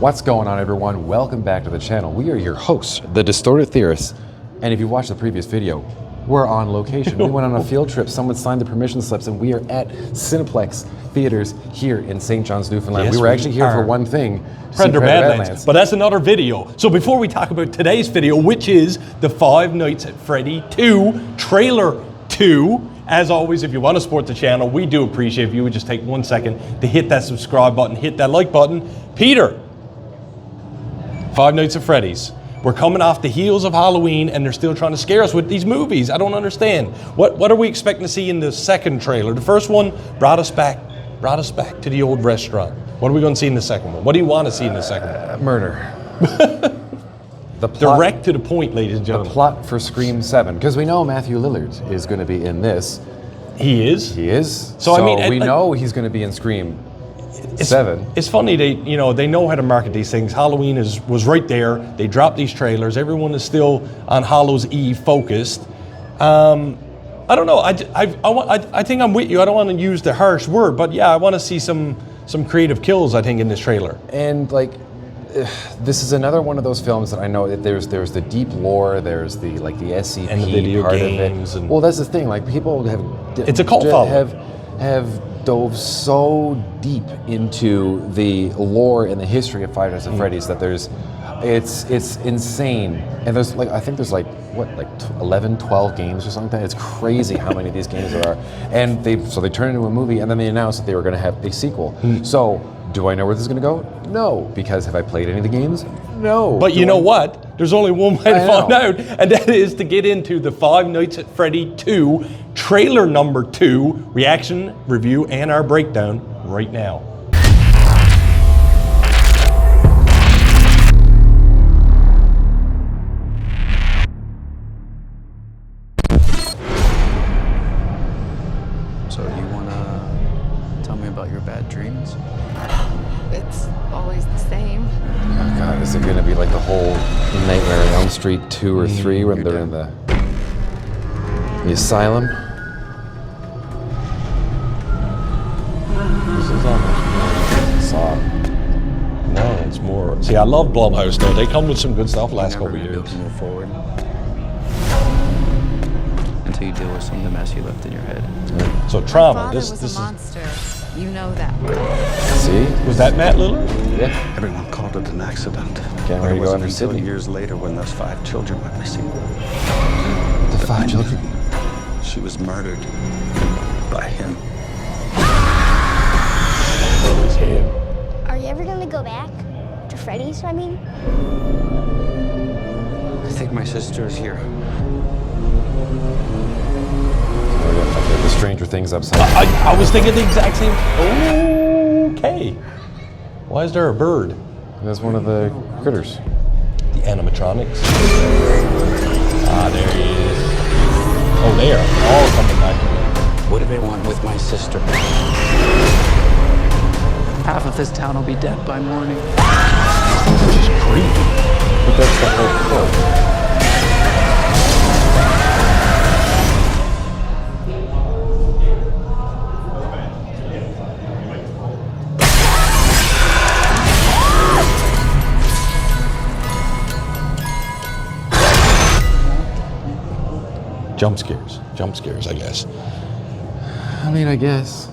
What's going on, everyone? Welcome back to the channel. We are your hosts, the Distorted Theorists. And if you watched the previous video, we're on location. We went on a field trip. Someone signed the permission slips, and we are at Cineplex Theaters here in St. John's, Newfoundland. Yes, we were actually here for one thing. Predator Badlands. But that's another video. So before we talk about today's video, which is the Five Nights at Freddy 2 Trailer 2, as always, if you want to support the channel, we do appreciate if you would just take 1 second to hit that subscribe button, hit that like button. Peter, Five Nights at Freddy's. We're coming off the heels of Halloween and they're still trying to scare us with these movies. I don't understand. What are we expecting to see in the second trailer? The first one brought us back to the old restaurant. What are we going to see in the second one? What do you want to see in the second one? Murder. Direct to the point, ladies and gentlemen. The plot for Scream 7, because we know Matthew Lillard is going to be in this. He is? He is. So I mean, we know he's going to be in Scream 7. It's funny, they know how to market these things. Halloween was right there. They dropped these trailers. Everyone is still on Hallows Eve focused. I don't know. I think I'm with you. I don't want to use the harsh word, but yeah, I want to see some creative kills, I think, in this trailer. And like, this is another one of those films that I know that there's the deep lore, there's the SCP and the video part games. of it. Well, that's the thing. Like, people have it's a cult following. have dove so deep into the lore and the history of Five Nights at Freddy's that it's insane. And there's I think there's 11, 12 games or something. It's crazy how many of these games there are. And they turned into a movie, and then they announced that they were going to have a sequel. So do I know where this is going to go? No, because have I played any of the games? No. But you know what? There's only one way to find out, and that is to get into the Five Nights at Freddy 2 trailer number 2 reaction, review, and our breakdown right now. So you wanna tell me about your bad dreams? It's always the same. Oh God, is it going to be like the whole Nightmare on Elm Street 2 or 3 when they're in the asylum? This is almost Saw. No, it's more. See, I love Blumhouse though. They come with some good stuff last couple of years. You're never gonna move forward until you deal with some of the mess you left in your head. Yeah. So trauma. Father This was a is. monster. You know that. See? Was that Matt Lillard? Yeah. Everyone called it an accident. Can't But ready it to go wasn't under until Sydney. years later when those 5 children went missing. The 5 children? She was murdered by him. Are you ever gonna go back to Freddy's, I mean? I think my sister is here. The Stranger Things upside down. I was thinking the exact same. Okay. Why is there a bird? That's one of the critters. The animatronics. Ah, there he is. Oh, they are all coming back. What do they want with my sister? Half of this town will be dead by morning. Just creepy. But that's the whole point. Jump scares, I guess. I mean, I guess.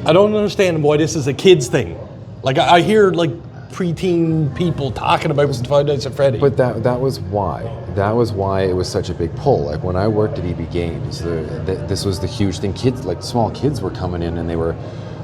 I don't understand why this is a kids thing. Like I hear preteen people talking about Five Nights at Freddy. But that was why. That was why it was such a big pull. Like when I worked at EB Games, this was the huge thing. Kids, small kids, were coming in and they were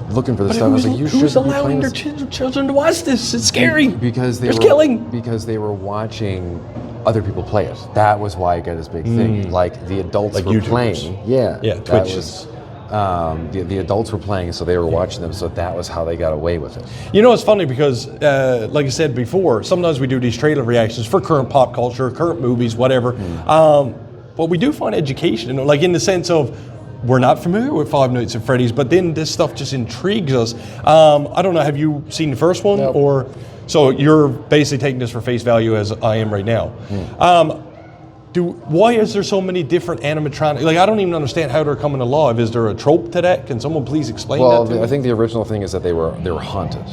looking for the stuff. I was like, you who's shouldn't be allowing playing their this. children to watch this? It's scary. Because There's killing. Because they were watching other people play it. That was why it got this big thing. Like the adults were YouTubers. playing. Yeah. Yeah, that Twitch. was, the adults were playing, so they were watching them. So that was how they got away with it. You know, it's funny because, like I said before, sometimes we do these trailer reactions for current pop culture, current movies, whatever. But we do find education, in the sense of we're not familiar with Five Nights at Freddy's, but then this stuff just intrigues us. I don't know, have you seen the first one? Nope. Or so you're basically taking this for face value as I am right now. why is there so many different animatronics? Like, I don't even understand how they're coming alive. Is there a trope to that? Can someone please explain that to me? I think the original thing is that they were haunted.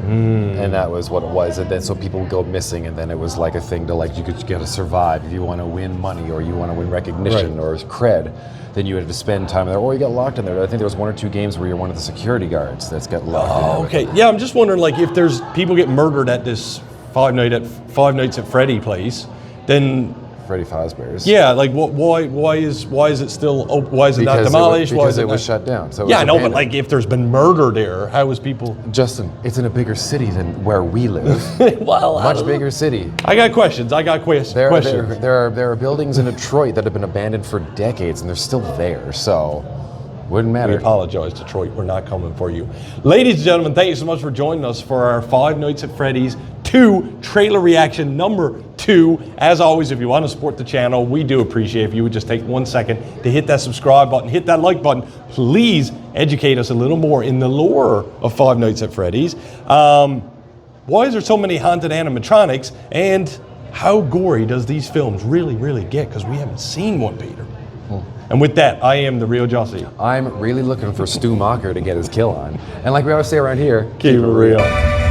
And that was what it was. And then so people would go missing, and then it was like a thing to like, you gotta survive. If you want to win money or you want to win recognition or cred, then you had to spend time there, or you got locked in there. I think there was 1 or 2 games where you're one of the security guards that's got locked in there. Okay. Yeah, I'm just wondering, like, if there's people get murdered at this Five Nights at Freddy place, then Freddy Fazbear's. yeah, like why is it still why is it not demolished? Because why it was not shut down. So it yeah, was I know, but abandoned. like if there's been murder there, how is people? Justin, it's in a bigger city than where we live. Well, Much bigger city. I got questions. questions. There are buildings in Detroit that have been abandoned for decades, and they're still there. So, wouldn't We matter. apologize, Detroit. We're not coming for you. Ladies and gentlemen, thank you so much for joining us for our Five Nights at Freddy's 2 trailer reaction number 2. As always, if you want to support the channel, we do appreciate if you would just take 1 second to hit that subscribe button, hit that like button. Please educate us a little more in the lore of Five Nights at Freddy's. Why is there so many haunted animatronics, and how gory does these films really get? Because we haven't seen one, Peter. And with that, I am the real Jussy. I'm really looking for Stu Macher to get his kill on. And like we always say around here, Keep it real.